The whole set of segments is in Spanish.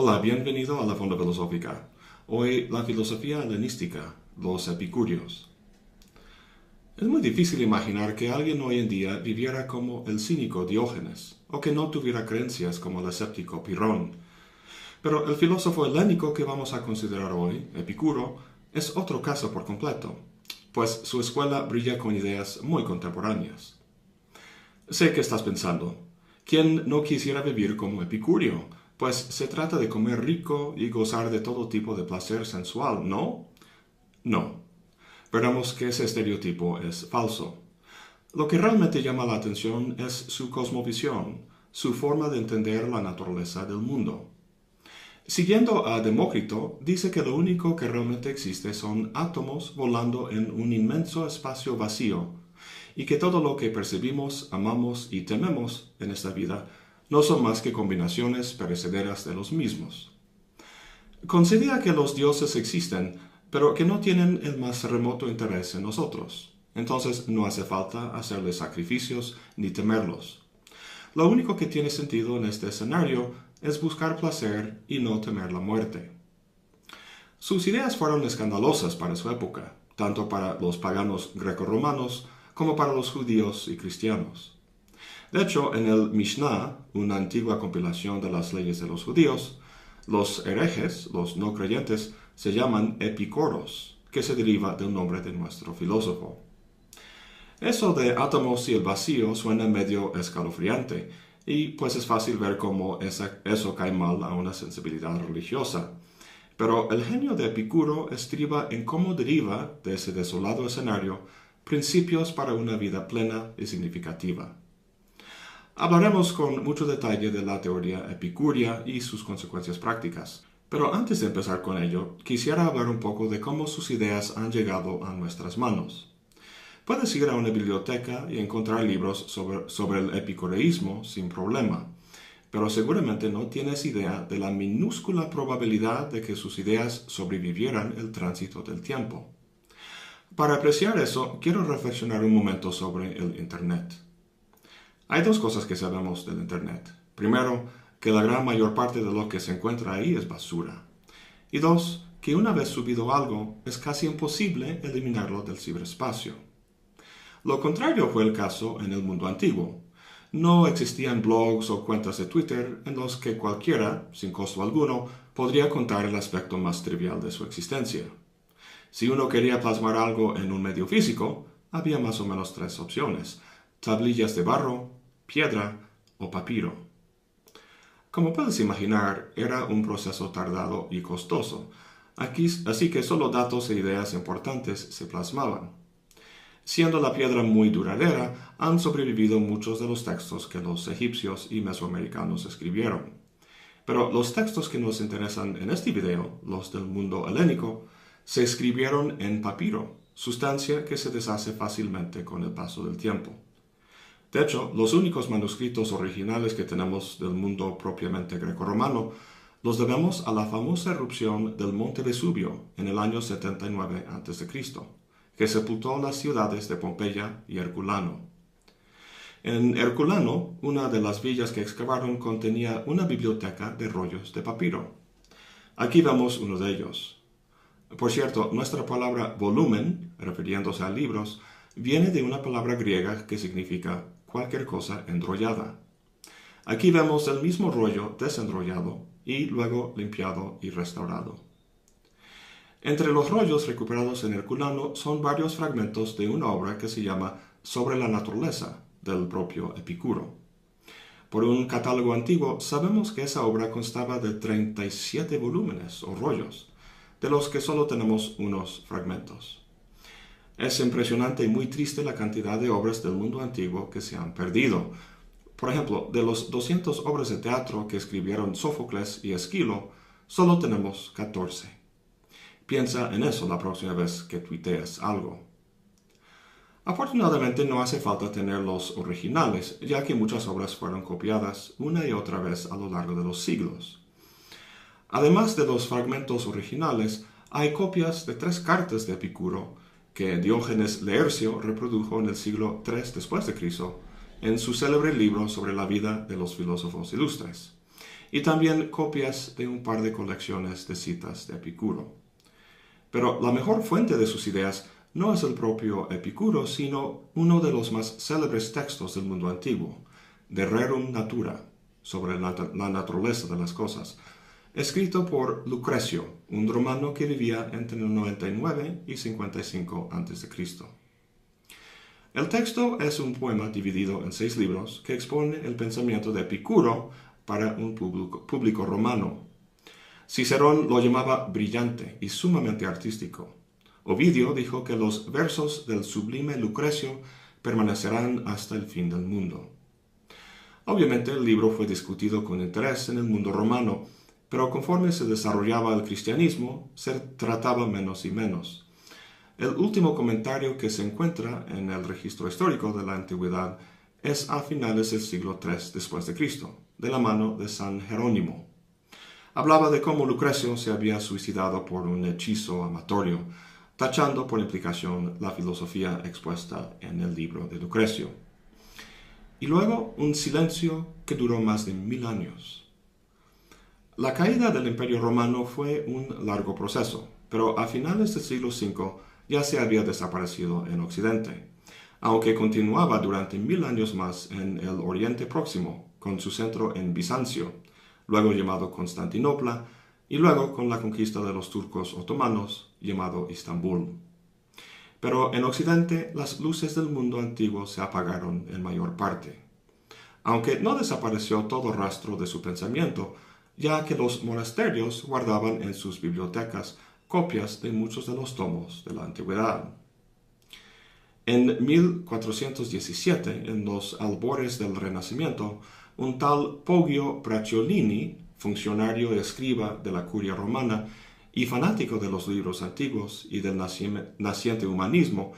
Hola, bienvenido a la Fonda Filosófica. Hoy la filosofía helenística, los epicúreos. Es muy difícil imaginar que alguien hoy en día viviera como el cínico Diógenes, o que no tuviera creencias como el escéptico Pirrón. Pero el filósofo helénico que vamos a considerar hoy, Epicuro, es otro caso por completo, pues su escuela brilla con ideas muy contemporáneas. Sé que estás pensando, ¿quién no quisiera vivir como Epicúreo? Pues se trata de comer rico y gozar de todo tipo de placer sensual, ¿no? No. Veremos que ese estereotipo es falso. Lo que realmente llama la atención es su cosmovisión, su forma de entender la naturaleza del mundo. Siguiendo a Demócrito, dice que lo único que realmente existe son átomos volando en un inmenso espacio vacío, y que todo lo que percibimos, amamos y tememos en esta vida no son más que combinaciones perecederas de los mismos. Concedía que los dioses existen, pero que no tienen el más remoto interés en nosotros. Entonces no hace falta hacerles sacrificios ni temerlos. Lo único que tiene sentido en este escenario es buscar placer y no temer la muerte. Sus ideas fueron escandalosas para su época, tanto para los paganos grecorromanos como para los judíos y cristianos. De hecho, en el Mishnah, una antigua compilación de las leyes de los judíos, los herejes, los no creyentes, se llaman epicoros, que se deriva del nombre de nuestro filósofo. Eso de átomos y el vacío suena medio escalofriante, y pues es fácil ver cómo eso cae mal a una sensibilidad religiosa. Pero el genio de Epicuro estriba en cómo deriva de ese desolado escenario principios para una vida plena y significativa. Hablaremos con mucho detalle de la teoría epicúrea y sus consecuencias prácticas. Pero antes de empezar con ello, quisiera hablar un poco de cómo sus ideas han llegado a nuestras manos. Puedes ir a una biblioteca y encontrar libros sobre el epicureísmo sin problema, pero seguramente no tienes idea de la minúscula probabilidad de que sus ideas sobrevivieran el tránsito del tiempo. Para apreciar eso, quiero reflexionar un momento sobre el Internet. Hay dos cosas que sabemos del Internet. Primero, que la gran mayor parte de lo que se encuentra ahí es basura. Y dos, que una vez subido algo, es casi imposible eliminarlo del ciberespacio. Lo contrario fue el caso en el mundo antiguo. No existían blogs o cuentas de Twitter en los que cualquiera, sin costo alguno, podría contar el aspecto más trivial de su existencia. Si uno quería plasmar algo en un medio físico, había más o menos tres opciones: tablillas de barro, piedra o papiro. Como puedes imaginar, era un proceso tardado y costoso, así que solo datos e ideas importantes se plasmaban. Siendo la piedra muy duradera, han sobrevivido muchos de los textos que los egipcios y mesoamericanos escribieron. Pero los textos que nos interesan en este video, los del mundo helénico, se escribieron en papiro, sustancia que se deshace fácilmente con el paso del tiempo. De hecho, los únicos manuscritos originales que tenemos del mundo propiamente grecorromano los debemos a la famosa erupción del monte Vesubio en el año 79 a.C., que sepultó las ciudades de Pompeya y Herculano. En Herculano, una de las villas que excavaron contenía una biblioteca de rollos de papiro. Aquí vemos uno de ellos. Por cierto, nuestra palabra volumen, refiriéndose a libros, viene de una palabra griega que significa cualquier cosa enrollada. Aquí vemos el mismo rollo desenrollado y luego limpiado y restaurado. Entre los rollos recuperados en Herculano son varios fragmentos de una obra que se llama Sobre la naturaleza, del propio Epicuro. Por un catálogo antiguo sabemos que esa obra constaba de 37 volúmenes o rollos, de los que solo tenemos unos fragmentos. Es impresionante y muy triste la cantidad de obras del mundo antiguo que se han perdido. Por ejemplo, de los 200 obras de teatro que escribieron Sófocles y Esquilo, solo tenemos 14. Piensa en eso la próxima vez que tuitees algo. Afortunadamente no hace falta tener los originales, ya que muchas obras fueron copiadas una y otra vez a lo largo de los siglos. Además de los fragmentos originales, hay copias de 3 cartas de Epicuro que Diógenes Laercio reprodujo en el siglo III después de Cristo en su célebre libro sobre la vida de los filósofos ilustres. y también copias de un par de colecciones de citas de Epicuro. Pero la mejor fuente de sus ideas no es el propio Epicuro, sino uno de los más célebres textos del mundo antiguo, De Rerum Natura, sobre la naturaleza de las cosas, escrito por Lucrecio, un romano que vivía entre el 99 y 55 a.C. El texto es un poema dividido en 6 libros que expone el pensamiento de Epicuro para un público romano. Cicerón lo llamaba brillante y sumamente artístico. Ovidio dijo que los versos del sublime Lucrecio permanecerán hasta el fin del mundo. Obviamente el libro fue discutido con interés en el mundo romano, pero conforme se desarrollaba el cristianismo, se trataba menos y menos. El último comentario que se encuentra en el registro histórico de la antigüedad es a finales del siglo III después de Cristo, de la mano de San Jerónimo. Hablaba de cómo Lucrecio se había suicidado por un hechizo amatorio, tachando por implicación la filosofía expuesta en el libro de Lucrecio. Y luego un silencio que duró más de 1000 años. La caída del Imperio Romano fue un largo proceso, pero a finales del siglo V ya se había desaparecido en Occidente, aunque continuaba durante 1000 años más en el Oriente Próximo, con su centro en Bizancio, luego llamado Constantinopla, y luego con la conquista de los turcos otomanos, llamado Istambul. Pero en Occidente las luces del mundo antiguo se apagaron en mayor parte, aunque no desapareció todo rastro de su pensamiento, ya que los monasterios guardaban en sus bibliotecas copias de muchos de los tomos de la antigüedad. En 1417, en los albores del Renacimiento, un tal Poggio Bracciolini, funcionario y escriba de la curia romana y fanático de los libros antiguos y del naciente humanismo,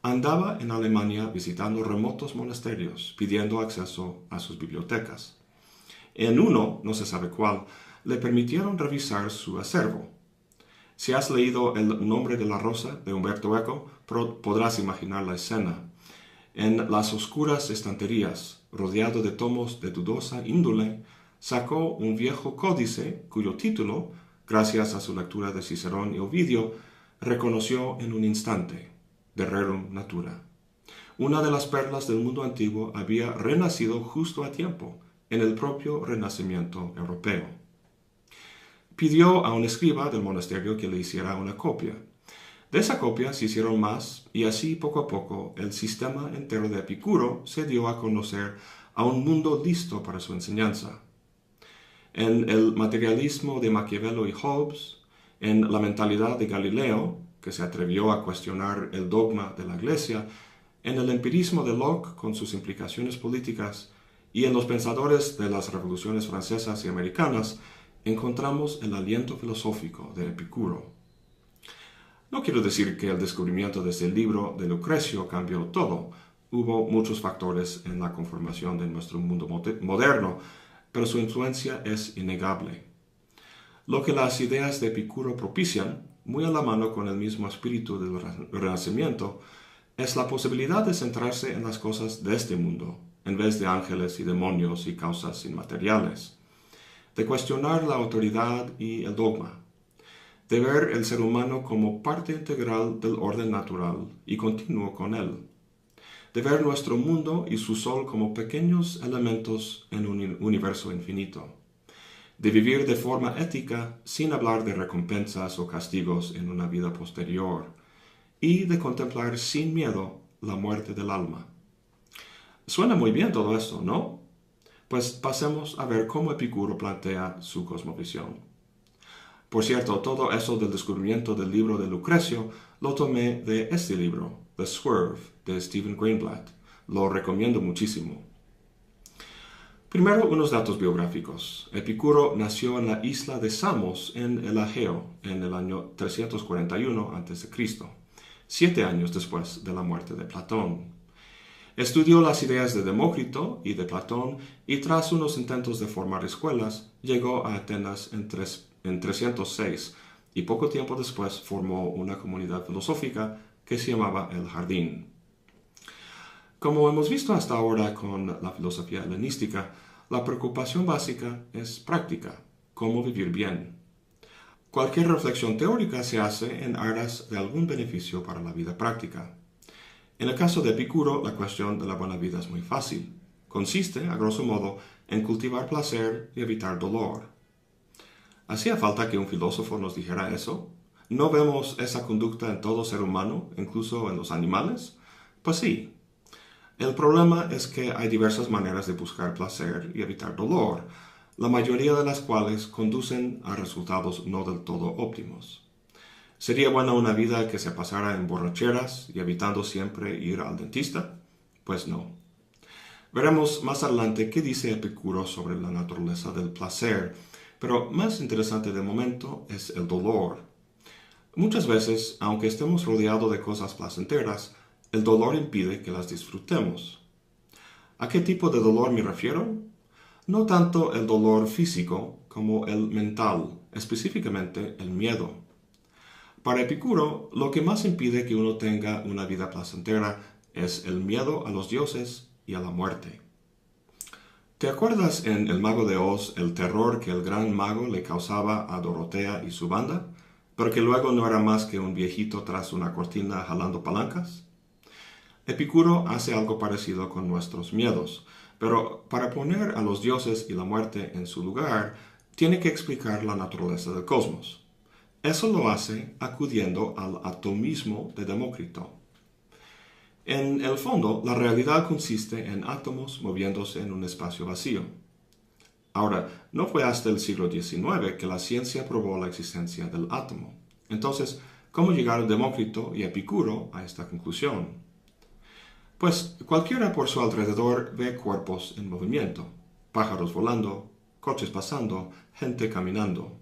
andaba en Alemania visitando remotos monasterios, pidiendo acceso a sus bibliotecas. En uno, no se sabe cuál, le permitieron revisar su acervo. Si has leído El nombre de la rosa de Umberto Eco, podrás imaginar la escena. En las oscuras estanterías, rodeado de tomos de dudosa índole, sacó un viejo códice cuyo título, gracias a su lectura de Cicerón y Ovidio, reconoció en un instante: De Rerum Natura. Una de las perlas del mundo antiguo había renacido justo a tiempo, en el propio Renacimiento europeo. Pidió a un escriba del monasterio que le hiciera una copia. De esa copia se hicieron más, y así poco a poco el sistema entero de Epicuro se dio a conocer a un mundo listo para su enseñanza. En el materialismo de Maquiavelo y Hobbes, en la mentalidad de Galileo, que se atrevió a cuestionar el dogma de la Iglesia, en el empirismo de Locke con sus implicaciones políticas, y en los pensadores de las revoluciones francesas y americanas, encontramos el aliento filosófico de Epicuro. No quiero decir que el descubrimiento de este libro de Lucrecio cambió todo. Hubo muchos factores en la conformación de nuestro mundo moderno, pero su influencia es innegable. Lo que las ideas de Epicuro propician, muy a la mano con el mismo espíritu del Renacimiento, es la posibilidad de centrarse en las cosas de este mundo, en vez de ángeles y demonios y causas inmateriales, de cuestionar la autoridad y el dogma, de ver el ser humano como parte integral del orden natural y continuo con él, de ver nuestro mundo y su sol como pequeños elementos en un universo infinito, de vivir de forma ética sin hablar de recompensas o castigos en una vida posterior, y de contemplar sin miedo la muerte del alma. Suena muy bien todo esto, ¿no? Pues pasemos a ver cómo Epicuro plantea su cosmovisión. Por cierto, todo eso del descubrimiento del libro de Lucrecio lo tomé de este libro, The Swerve, de Stephen Greenblatt. Lo recomiendo muchísimo. Primero, unos datos biográficos. Epicuro nació en la isla de Samos, en el Egeo, en el año 341 a.C., 7 años después de la muerte de Platón. Estudió las ideas de Demócrito y de Platón y tras unos intentos de formar escuelas, llegó a Atenas en 306 y poco tiempo después formó una comunidad filosófica que se llamaba El Jardín. Como hemos visto hasta ahora con la filosofía helenística, La preocupación básica es práctica, cómo vivir bien. Cualquier reflexión teórica se hace en aras de algún beneficio para la vida práctica. En el caso de Epicuro, la cuestión de la buena vida es muy fácil. Consiste, a grosso modo, en cultivar placer y evitar dolor. ¿Hacía falta que un filósofo nos dijera eso? ¿No vemos esa conducta en todo ser humano, incluso en los animales? Pues sí. El problema es que hay diversas maneras de buscar placer y evitar dolor, la mayoría de las cuales conducen a resultados no del todo óptimos. ¿Sería buena una vida que se pasara en borracheras y evitando siempre ir al dentista? Pues no. Veremos más adelante qué dice Epicuro sobre la naturaleza del placer, pero más interesante de momento es el dolor. Muchas veces, aunque estemos rodeados de cosas placenteras, el dolor impide que las disfrutemos. ¿A qué tipo de dolor me refiero? No tanto el dolor físico como el mental, específicamente el miedo. Para Epicuro, lo que más impide que uno tenga una vida placentera es el miedo a los dioses y a la muerte. ¿Te acuerdas en El Mago de Oz el terror que el gran mago le causaba a Dorotea y su banda, pero que luego no era más que un viejito tras una cortina jalando palancas? Epicuro hace algo parecido con nuestros miedos, pero para poner a los dioses y la muerte en su lugar, tiene que explicar la naturaleza del cosmos. Eso lo hace acudiendo al atomismo de Demócrito. En el fondo, la realidad consiste en átomos moviéndose en un espacio vacío. Ahora, no fue hasta el siglo XIX que la ciencia probó la existencia del átomo. Entonces, ¿cómo llegaron Demócrito y Epicuro a esta conclusión? Pues cualquiera por su alrededor ve cuerpos en movimiento, pájaros volando, coches pasando, gente caminando.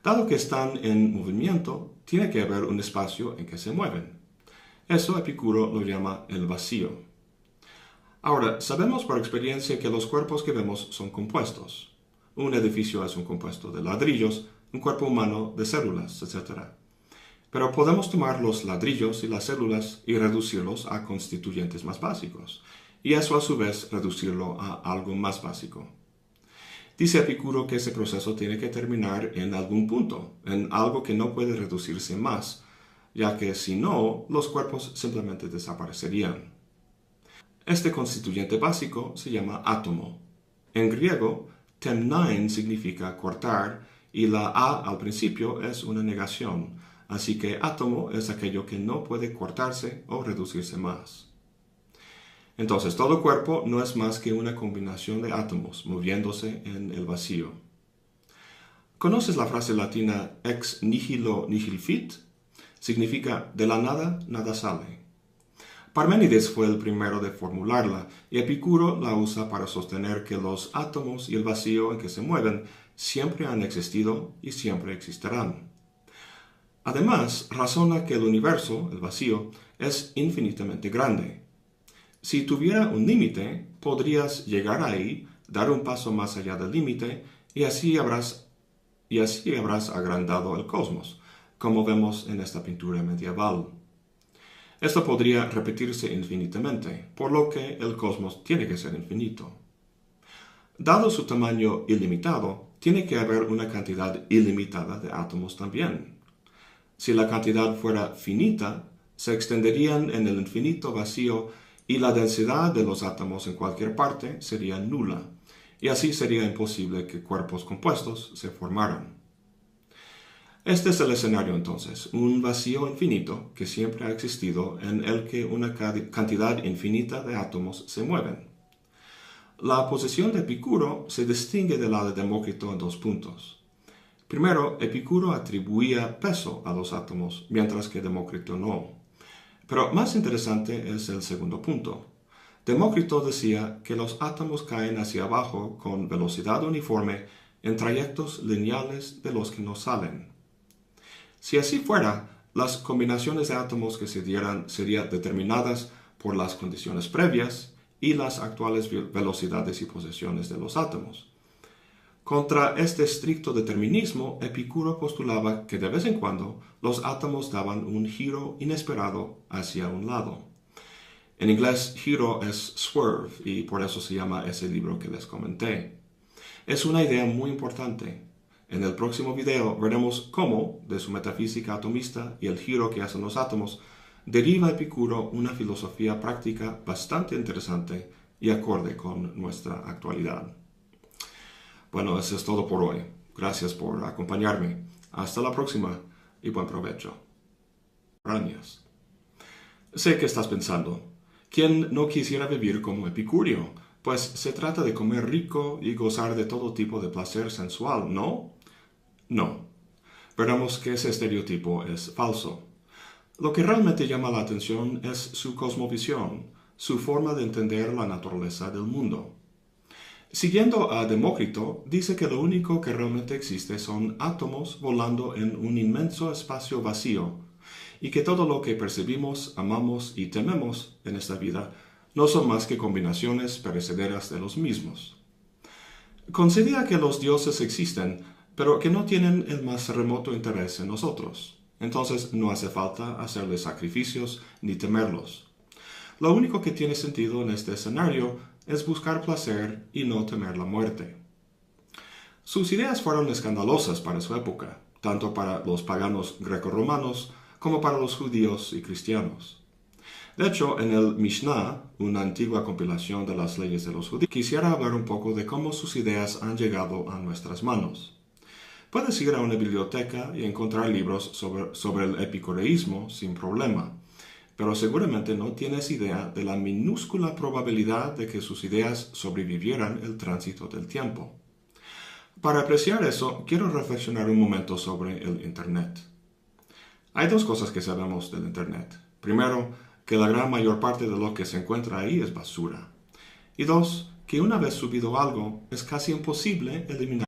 Dado que están en movimiento, tiene que haber un espacio en que se mueven. Eso Epicuro lo llama el vacío. Ahora, sabemos por experiencia que los cuerpos que vemos son compuestos. Un edificio es un compuesto de ladrillos, un cuerpo humano de células, etc. Pero podemos tomar los ladrillos y las células y reducirlos a constituyentes más básicos, y eso a su vez reducirlo a algo más básico. Dice Epicuro que ese proceso tiene que terminar en algún punto, en algo que no puede reducirse más, ya que si no, los cuerpos simplemente desaparecerían. Este constituyente básico se llama átomo. En griego, temnein significa cortar y la A al principio es una negación, así que átomo es aquello que no puede cortarse o reducirse más. Entonces, todo cuerpo no es más que una combinación de átomos moviéndose en el vacío. ¿Conoces la frase latina ex nihilo nihil fit? Significa de la nada, nada sale. Parménides fue el primero de formularla y Epicuro la usa para sostener que los átomos y el vacío en que se mueven siempre han existido y siempre existirán. Además, razona que el universo, el vacío, es infinitamente grande. Si tuviera un límite, podrías llegar ahí, dar un paso más allá del límite, y así habrás agrandado el cosmos, como vemos en esta pintura medieval. Esto podría repetirse infinitamente, por lo que el cosmos tiene que ser infinito. Dado su tamaño ilimitado, tiene que haber una cantidad ilimitada de átomos también. Si la cantidad fuera finita, se extenderían en el infinito vacío y la densidad de los átomos en cualquier parte sería nula, y así sería imposible que cuerpos compuestos se formaran. Este es el escenario entonces, un vacío infinito que siempre ha existido en el que una cantidad infinita de átomos se mueven. La posición de Epicuro se distingue de la de Demócrito en dos puntos. Primero, Epicuro atribuía peso a los átomos, mientras que Demócrito no. Pero más interesante es el segundo punto. Demócrito decía que los átomos caen hacia abajo con velocidad uniforme en trayectos lineales de los que no salen. Si así fuera, las combinaciones de átomos que se dieran serían determinadas por las condiciones previas y las actuales velocidades y posiciones de los átomos. Contra este estricto determinismo, Epicuro postulaba que de vez en cuando los átomos daban un giro inesperado hacia un lado. En inglés, giro es swerve y por eso se llama ese libro que les comenté. Es una idea muy importante. En el próximo video veremos cómo, de su metafísica atomista y el giro que hacen los átomos, deriva Epicuro una filosofía práctica bastante interesante y acorde con nuestra actualidad. Bueno, eso es todo por hoy. Gracias por acompañarme. Hasta la próxima y buen provecho. Gracias. Sé que estás pensando, ¿quién no quisiera vivir como Epicurio? Pues se trata de comer rico y gozar de todo tipo de placer sensual, ¿no? No. Veremos que ese estereotipo es falso. Lo que realmente llama la atención es su cosmovisión, su forma de entender la naturaleza del mundo. Siguiendo a Demócrito, dice que lo único que realmente existe son átomos volando en un inmenso espacio vacío, y que todo lo que percibimos, amamos y tememos en esta vida no son más que combinaciones perecederas de los mismos. Concedía que los dioses existen, pero que no tienen el más remoto interés en nosotros. Entonces no hace falta hacerles sacrificios ni temerlos. Lo único que tiene sentido en este escenario es buscar placer y no temer la muerte. Sus ideas fueron escandalosas para su época, tanto para los paganos grecorromanos como para los judíos y cristianos. De hecho, en el Mishnah, una antigua compilación de las leyes de los judíos, quisiera hablar un poco de cómo sus ideas han llegado a nuestras manos. Puedes ir a una biblioteca y encontrar libros sobre el epicureísmo sin problema, pero seguramente no tienes idea de la minúscula probabilidad de que sus ideas sobrevivieran el tránsito del tiempo. Para apreciar eso, quiero reflexionar un momento sobre el Internet. Hay dos cosas que sabemos del Internet. Primero, que la gran mayor parte de lo que se encuentra ahí es basura. Y dos, que una vez subido algo, es casi imposible eliminar.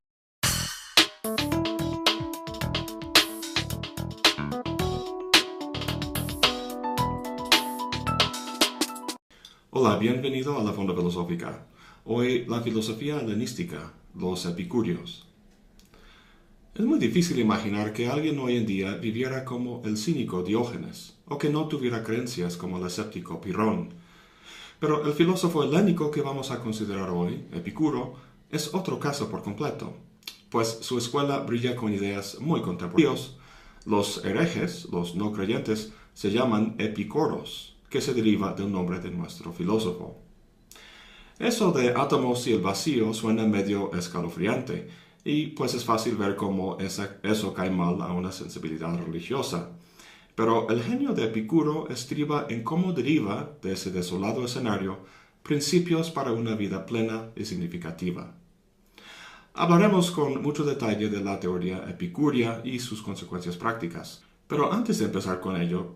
Hola, bienvenido a la Fonda Filosófica. Hoy la filosofía helenística, los epicúreos. Es muy difícil imaginar que alguien hoy en día viviera como el cínico Diógenes, o que no tuviera creencias como el escéptico Pirrón. Pero el filósofo helénico que vamos a considerar hoy, Epicuro, es otro caso por completo, pues su escuela brilla con ideas muy contemporáneas. Los herejes, los no creyentes, se llaman epicoros, que se deriva del nombre de nuestro filósofo. Eso de átomos y el vacío suena medio escalofriante, y pues es fácil ver cómo eso cae mal a una sensibilidad religiosa. Pero el genio de Epicuro estriba en cómo deriva de ese desolado escenario principios para una vida plena y significativa. Hablaremos con mucho detalle de la teoría epicúrea y sus consecuencias prácticas. Pero antes de empezar con ello,